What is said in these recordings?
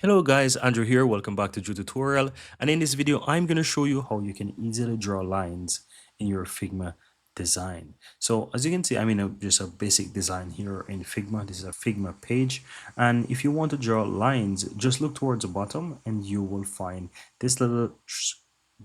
Hello guys, Andrew here. Welcome back to Drew Tutorial. And in this video, I'm going to show you how you can easily draw lines in your Figma design. So as you can see, I'm in just a basic design here in Figma. This is a Figma page. And if you want to draw lines, just look towards the bottom and this little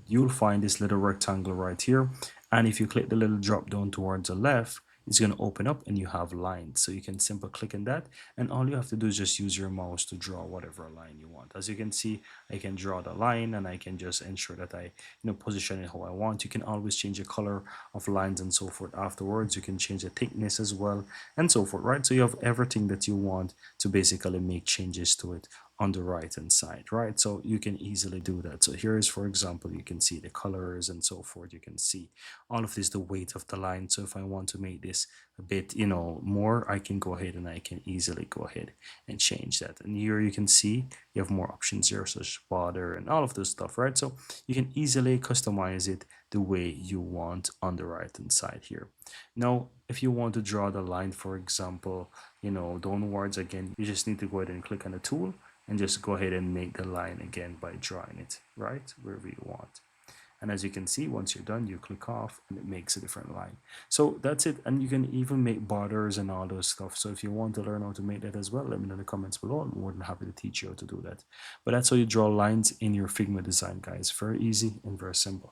you'll find this little rectangle right here. And if you click the little drop down towards the left, it's going to open up and you have lines. So you can simply click on that, and all you have to do is just use your mouse to draw whatever line you want. As you can see, I can draw the line and I can just ensure that I position it how I want. You can always change the color of lines and so forth afterwards. You can change the thickness as well and so forth, right? So you have everything that you want to basically make changes to it on the right hand side, right? So you can easily do that. So here is, for example, you can see the colors and so forth. You can see all of this, the weight of the line. So if I want to make this a bit, more, I can go ahead and I can easily go ahead and change that. And here you can see you have more options here, such as border and all of this stuff, right? So you can easily customize it the way you want on the right hand side here. Now, if you want to draw the line, for example, downwards again, you just need to go ahead and click on the tool and just go ahead and make the line again by drawing it right wherever you want. And as you can see, once you're done, you click off and it makes a different line. So that's it. And you can even make borders and all those stuff. So if you want to learn how to make that as well, let me know in the comments below. I'm more than happy to teach you how to do that. But that's how you draw lines in your Figma design, guys. Very easy and very simple.